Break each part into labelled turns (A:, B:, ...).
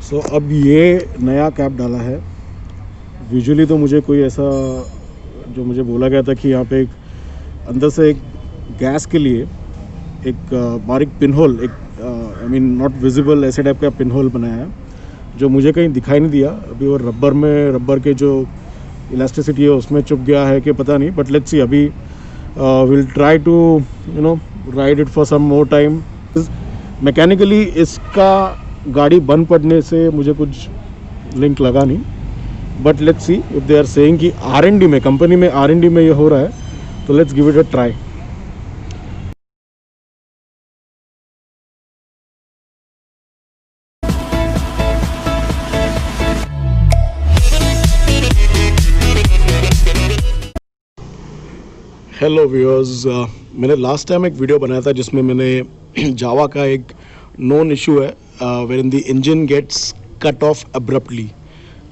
A: सो अब ये नया कैप डाला है। विजुअली तो मुझे कोई ऐसा जो मुझे बोला गया था कि यहाँ पे एक अंदर से एक गैस के लिए एक बारीक पिन होल, एक आई मीन नॉट विजिबल ऐसे टाइप का पिन होल बनाया है जो मुझे कहीं दिखाई नहीं दिया। अभी वो रबर के जो इलास्टिसिटी है उसमें चुप गया है कि पता नहीं, बट लेट्स सी। अभी will try to ride it for some more time. Mechanically इसका गाड़ी बंद पड़ने से मुझे कुछ लिंक लगा नहीं, but let's see if they are saying कि R&D में, कंपनी में R&D में ये हो रहा है, तो let's give it a try. Hello viewers, मैंने लास्ट टाइम एक वीडियो बनाया था जिसमें मैंने जावा का एक नोन इशू है where in the engine gets cut off abruptly.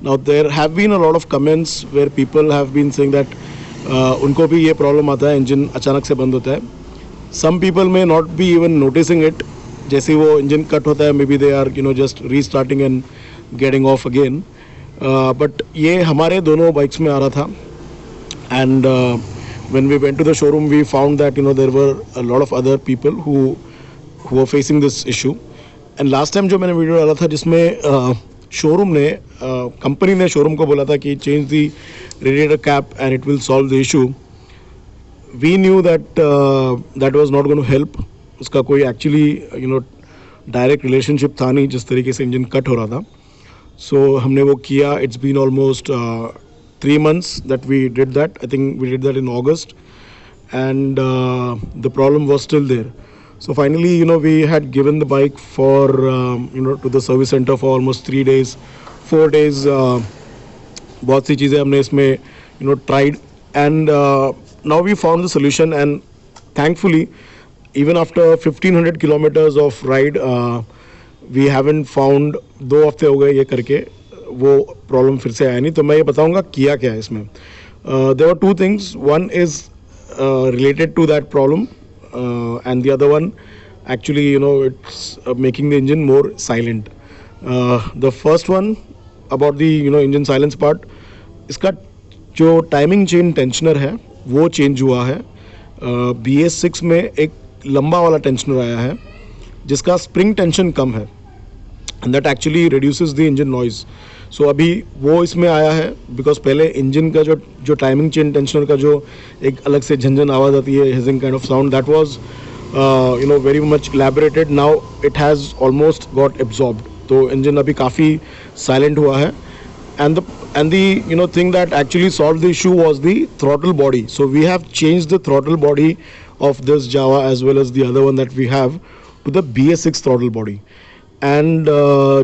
A: Now there have been a lot of comments where people have been saying that उनको भी ये प्रॉब्लम आता है, इंजन अचानक से बंद होता है। Some people may not be even noticing it, जैसे वो इंजन कट होता है may be they are just restarting and getting off again. But ये हमारे दोनों बाइक्स में आ रहा था। And when we went to the showroom, we found that there were a lot of other people who were facing this issue. And last time जो मैंने video डाला था जिसमें शोरूम ने कंपनी ने शोरूम को बोला था कि change the radiator cap and it will solve the issue, we knew that that was not going to help. उसका कोई एक्चुअली डायरेक्ट रिलेशनशिप था नहीं जिस तरीके से इंजन कट हो रहा था। सो हमने वो किया। It's been almost 3 months that we did that. I think we did that in August, and the problem was still there. So finally, we had given the bike for to the service center for almost 3 days, 4 days. बहुत सी चीज़ें हमने इसमें tried, and now we found the solution. And thankfully, even after 1500 kilometers of ride, we haven't found, 2 हफ्ते हो गए ये करके, वो प्रॉब्लम फिर से आया नहीं। तो मैं ये बताऊंगा किया क्या है इसमें। There are 2 things. One is related to that problem, and the other one actually it's making the engine more silent. The first one about the engine silence part, इसका जो टाइमिंग चेन टेंशनर है वो change हुआ है। BS6 में एक लंबा वाला टेंशनर आया है जिसका स्प्रिंग टेंशन कम है, and that actually reduces the engine noise. So अभी वो इसमें आया है, बिकॉज पहले इंजन का जो टाइमिंग चेन टेंशनर का जो एक अलग से झंझन आवाज़ आती है, hissing kind of sound, that was very much elaborated. Now it has almost got absorbed, तो इंजन अभी काफ़ी साइलेंट हुआ है। and the thing that actually solved the issue was the throttle body. So we have changed the throttle body of this Java as well as the other one that we have to the BS6 throttle body. And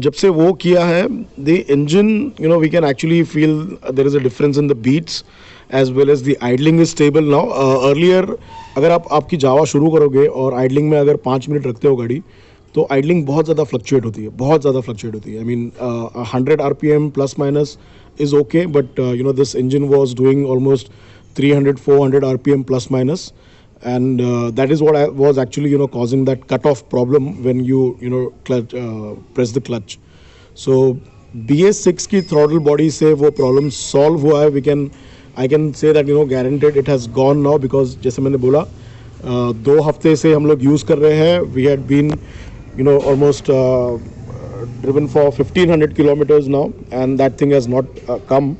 A: जब से वो किया है, the engine we can actually feel there is a difference in the beats as well as the idling is stable now. Earlier अगर आपकी जावा शुरू करोगे और आइडलिंग में अगर 5 मिनट रखते हो गाड़ी, तो आइडलिंग बहुत ज़्यादा फ्लक्चुएट होती है, बहुत ज़्यादा फ्लक्चुएट होती है। I mean 100 RPM plus minus is okay, but this engine was doing almost 300-400 RPM plus minus, and that is what was actually causing that cut-off problem when you clutch, press the clutch. So BS6 की throttle body से वो problem solve हुआ है। I can say that guaranteed it has gone now, because जैसे मैंने बोला 2 हफ्ते से हम लोग यूज़ कर रहे हैं। We had been almost driven for 1500 kilometers now, and that thing has not come.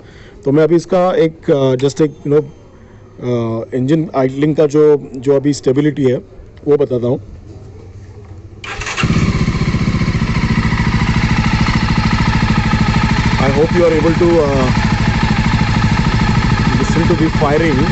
A: तो मैं अभी इसका एक just एक इंजन आइडलिंग का जो अभी स्टेबिलिटी है वो बताता हूँ। I hope you are able to listen to the firing.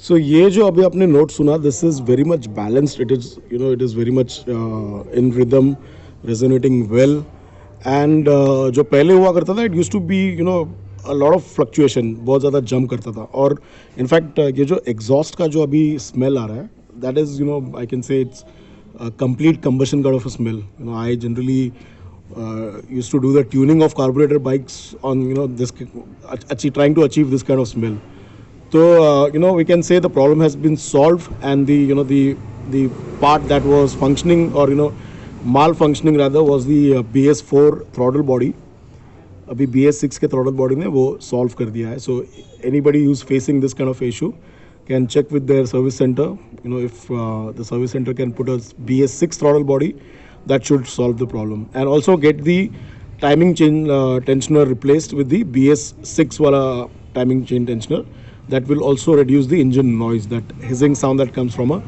A: So ये जो अभी आपने नोट सुना, this is very much balanced. It is, you know, it is very much in rhythm, resonating well. And जो पहले हुआ करता था, it used to be, you know, a lot of fluctuation, बहुत ज़्यादा jump करता था. और in fact ये जो exhaust का जो अभी smell आ रहा है, that is, you know, I can say it's a complete combustion kind of a smell. You know, I generally used to do the tuning of carburetor bikes on, you know, this, trying to achieve this kind of smell. So you know, we can say the problem has been solved, and the, you know, the part that was functioning, or, you know, malfunctioning rather, was the BS4 throttle body. अभी BS6 के throttle body ने वो solve कर दिया है. So anybody who's facing this kind of issue can check with their service center. You know, if the service center can put a BS6 throttle body, that should solve the problem. And also get the timing chain tensioner replaced with the BS6 wala timing chain tensioner. That will also reduce the engine noise, that hissing sound that comes from a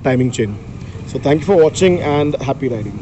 A: timing chain. So thank you for watching, and happy riding.